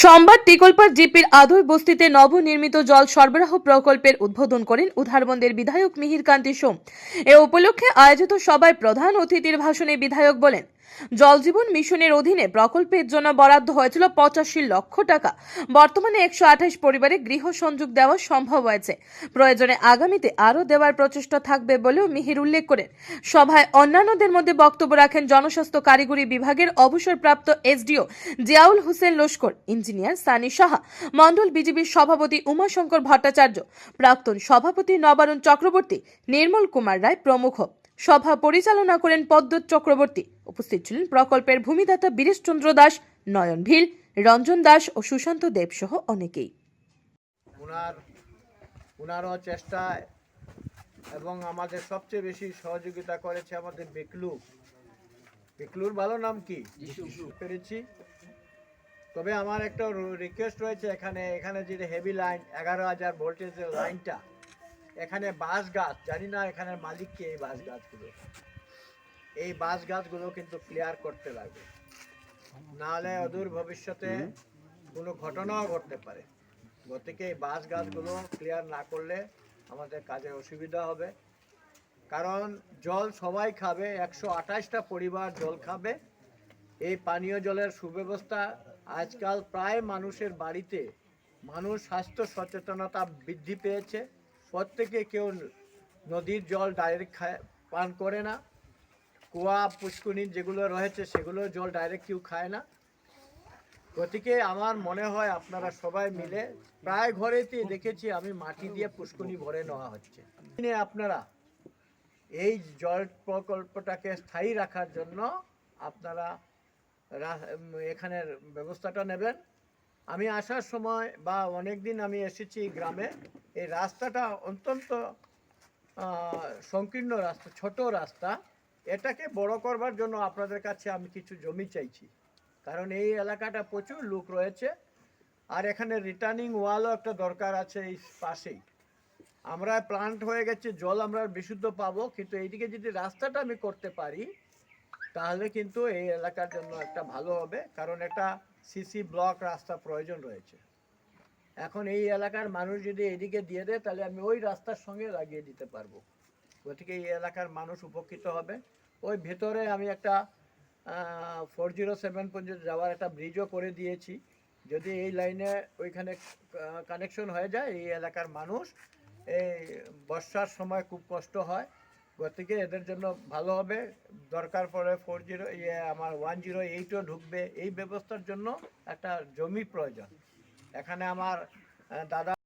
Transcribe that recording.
সোমবার টিকলপাড় জিপির আদৈ বস্তিতে নবনির্মিত জল সরবরাহ প্রকল্পের উদ্বোধন করেন উধারবন্দের বিধায়ক মিহির কান্তি সোম। এ উপলক্ষে আয়োজিত সভায় প্রধান অতিথির ভাষণে বিধায়ক বলেন, জল জীবন মিশনের অধীনে প্রকল্পের জন্য বরাদ্দ হয়েছিল 85 লক্ষ টাকা। বর্তমানে 128 পরিবারে গৃহ সংযোগ দেওয়া সম্ভব হয়েছে। প্রয়োজনে আগামীতে আরও দেওয়ার প্রচেষ্টা থাকবে বলেও মিহির উল্লেখ করেন। সভায় অন্যান্যদের মধ্যে বক্তব্য রাখেন জনস্বাস্থ্য কারিগরি বিভাগের অবসরপ্রাপ্ত এসডিও জিয়াউল হোসেন লস্কর, ইঞ্জিনিয়ার সানি সাহা, মন্ডল বিজেপির সভাপতি উমাশঙ্কর ভট্টাচার্য, প্রাক্তন সভাপতি নবারুণ চক্রবর্তী, নির্মল কুমার রায় প্রমুখ। সভা পরিচালনা করেন পদ্মত চক্রবর্তী। উপস্থিত ছিলেন প্রকল্পের ভূমিদাতা বীরেশচন্দ্র দাস, নয়ন ভিল, রঞ্জন দাস ও সুশান্ত দেব সহ অনেকেই। উনারও চেষ্টায় এবং আমাদের সবচেয়ে বেশি সহযোগিতা করেছে আমাদের বেকলুর ভালো নাম কি পেরেছি। তবে আমার একটা রিকোয়েস্ট রয়েছে, এখানে যে হেভি লাইন 11,000 ভোল্টেজের লাইনটা, এখানে বাঁশ গাছ, জানি না এখানের মালিককে, এই বাঁশ গাছগুলো কিন্তু ক্লিয়ার করতে লাগবে, নাহলে অদূর ভবিষ্যতে কোনো ঘটনাও ঘটতে পারে। গতিকে এই বাঁশ গাছগুলো ক্লিয়ার না করলে আমাদের কাজে অসুবিধা হবে। কারণ জল সবাই খাবে, 128টা পরিবার জল খাবে। এই পানীয় জলের সুব্যবস্থা আজকাল প্রায় মানুষের বাড়িতে, মানুষ স্বাস্থ্য সচেতনতা বৃদ্ধি পেয়েছে। প্রত্যেকে কেউ নদীর জল ডাইরেক্ট পান করে না, কুয়া পুষ্কুনি যেগুলো রয়েছে সেগুলো জল ডাইরেক্ট কেউ খায় না। গতিকে আমার মনে হয় আপনারা সবাই মিলে, প্রায় ঘরেতেই দেখেছি আমি, মাটি দিয়ে পুষ্কুনি ভরে নেওয়া হচ্ছে। আপনারা এই জল প্রকল্পটাকে স্থায়ী রাখার জন্য আপনারা এখানের ব্যবস্থাটা নেবেন। আমি আসার সময় বা অনেক দিন আমি এসেছি গ্রামে, এই রাস্তাটা অত্যন্ত সংকীর্ণ রাস্তা, ছোট রাস্তা। এটাকে বড় করবার জন্য আপনাদের কাছে আমি কিছু জমি চাইছি, কারণ এই এলাকাটা প্রচুর লোক রয়েছে। আর এখানে রিটার্নিং ওয়ালও একটা দরকার আছে এই পাশেই। আমরা প্লান্ট হয়ে গেছে, জল আমরা বিশুদ্ধ পাবো, কিন্তু এইদিকে যদি রাস্তাটা আমি করতে পারি তাহলে কিন্তু এই এলাকার জন্য একটা ভালো হবে, কারণ একটা সিসি ব্লক রাস্তা প্রয়োজন রয়েছে। এখন এই এলাকার মানুষ যদি এদিকে দিয়ে দেয় তাহলে আমি ওই রাস্তার সঙ্গে লাগিয়ে দিতে পারবো। গতিকে এই এলাকার মানুষ উপকৃত হবে। ওই ভেতরে আমি একটা 407 পর্যন্ত যাওয়ার একটা ব্রিজও করে দিয়েছি। যদি এই লাইনে ওইখানে কানেকশন হয়ে যায়, এই এলাকার মানুষ এই বর্ষার সময় খুব কষ্ট হয়। গতিকে এদের জন্য ভালো হবে। দরকার পড়ে 1018ও ঢুকবে। এই ব্যবস্থার জন্য একটা জমি প্রয়োজন। এখানে আমার দাদা